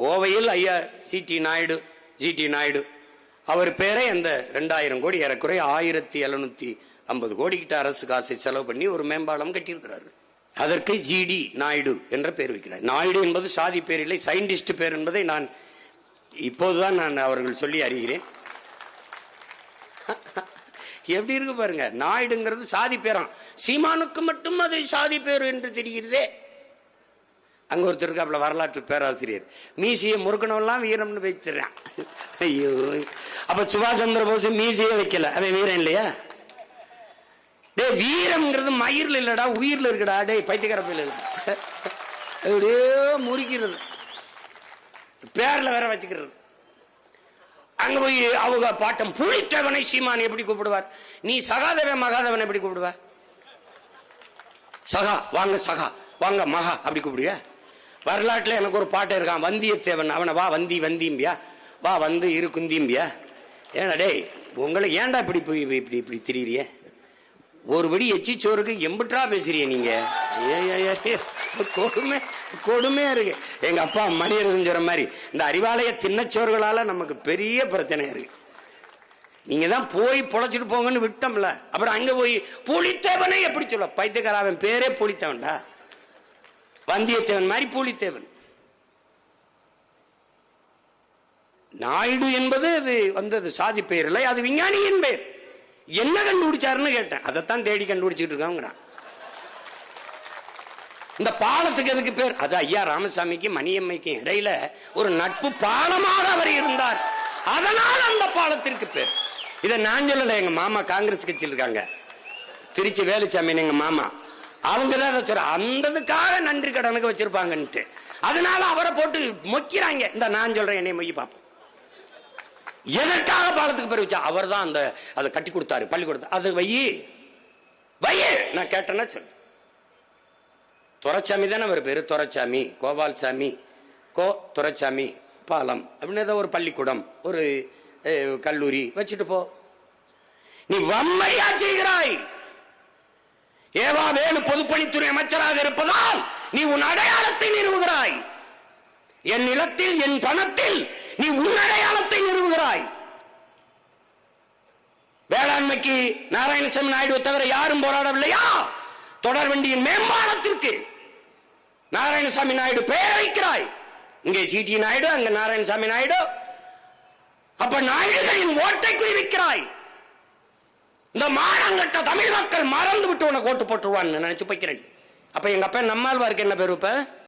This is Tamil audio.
கோவையில் ஐயா ஜிடி நாயுடு அவர் பேரை அந்த 2000 கோடி ஏறக்குறைய 1750 கோடி கிட்ட அரசு காசை செலவு பண்ணி ஒரு மேம்பாலம் கட்டியிருக்கிறார். அதற்கு ஜிடி நாயுடு என்ற பெயர் வைக்கிறார். நாயுடு என்பது சாதி பேர் இல்லை, சயின்டிஸ்ட் பேர் என்பதை நான் இப்போதுதான் அவர்கள் சொல்லி அறிகிறேன். எப்படி இருக்கு பாருங்க, நாயுடுங்கிறது சாதி பேராம். சீமானுக்கு மட்டும் அது சாதி பேர் என்று தெரிகிறதே. அங்க ஒருத்தர் இருக்காப்ல வரலாற்று பேராசிரியர், மீசிய முறுக்கணம்லாம் வீரம்னு வைத்துறான். ஐயோ, அப்ப சுபாஷ் சந்திர போஸ் மீசிய வைக்கல, அவன் வீரன் இல்லையா? டே, வீரம்ங்கிறது மயிர்ல இல்லடா, உயிர்ல இருக்குடா. டே பைத்தியக்கார பையில அப்படியே முறிக்கிறது, பேர்ல வேற வச்சுக்கிறது. அங்க போய் அவங்க பாட்டம் புலித்தேவனை சீமான் எப்படி கூப்பிடுவார்? நீ சகாதேவன் மகாதேவன் எப்படி கூப்பிடுவ? சகா வாங்க, சகா வாங்க, மகா அப்படி கூப்பிடுவ? வரலாற்றுல எனக்கு ஒரு பாட்டு இருக்கான், வந்தியத்தேவன். அவனை வா வந்தி வந்திம்பியா, வா வந்து இரு குந்திம்பியா. ஏன்னா டேய், உங்களை ஏன்டா இப்படி இப்படி இப்படி திரியிறிய? ஒருபடி எச்சி சோறுக்கு எம்பிட்டா பேசுறிய நீங்க? கொடுமையா இருக்கு. எங்க அப்பா மணியரசன் சொல்ற மாதிரி இந்த அறிவாலய தின்னச்சோர்களால நமக்கு பெரிய பிரச்சனை இருக்கு. நீங்க தான் போய் பொழைச்சிட்டு போங்கன்னு விட்டோம்ல, அப்புறம் அங்க போய் புலித்தேவனை எப்படி சொல்ல? பைத்தியக்காரன் பேரே புலித்தேவன்டா, வந்தியத்தேவன் மாதிரி புலித்தேவன். நாயுடு என்பது அது வந்தது சாதி பெயர் இல்லை, அது விஞ்ஞானியின் பெயர். என்ன கண்டுபிடிச்சாருன்னு கேட்டேன், அதைத்தான் தேடி கண்டுபிடிச்சிட்டு இருக்காங்க. இந்த பாலத்துக்கு எதுக்கு பேர்? அது ஐயா ராமசாமிக்கும் மணியம்மைக்கும் இடையில ஒரு நட்பு பாலமாக அவர் இருந்தார், அதனால் அந்த பாலத்திற்கு பேர். இதை நான் சொல்லல, எங்க மாமா காங்கிரஸ் கட்சியில் இருக்காங்க, திருச்சி வேலுச்சாமி எங்க மாமா, அவங்கதான் அதை சொல்ற, அந்ததுக்காக நன்றி கடனுக்கு வச்சிருப்பாங்கன்ட்டு. அதனால அவரை போட்டு மொக்கிறாங்க. இந்த நான் சொல்றேன், என்னை மொய்ய பார்ப்போம். எதற்காக பாலத்துக்கு பேர் வச்சா? அவர் தான் அந்த அதை கட்டி கொடுத்தாரு, பள்ளிக்கூடத்தை. அது வையே நான் கேட்டேன்னா சொல்லு. துரைச்சாமி தானே அவர் பேரு, துரைச்சாமி, கோபால்சாமி, துரைச்சாமி பாலம் அப்படின்னு ஏதோ ஒரு பள்ளிக்கூடம், ஒரு கல்லூரி வச்சுட்டு போ. நீ வன்மையா செய்கிறாய். ஏவா வேலு பொதுப்பணித்துறை அமைச்சராக இருப்பதால் நீ உன் அடையாளத்தை நிறுவுகிறாய். என் நிலத்தில், என் பணத்தில் நீ உன் அடையாளத்தை நிறுவுகிறாய். வேளாண்மைக்கு நாராயணசாமி நாயுடு தவிர யாரும் போராடவில்லையா? தொடர்வண்டியின் மேம்பாலத்திற்கு நாராயணசாமி நாயுடு பெயர் வைக்கிறாய். இங்கே ஜிடி நாயுடு, அங்க நாராயணசாமி நாயுடு. அப்ப நாயுடுகளின் ஓட்டை குறிவிக்கிறாய். இந்த மானங்கட்ட தமிழ் மக்கள் மறந்து விட்டு உனக்கு ஓட்டு போட்டுருவான்னு நினைச்சு போய்க்கிறேன். அப்ப எங்க அப்பா நம்மாழ்வாருக்கு என்ன பேரு? இப்ப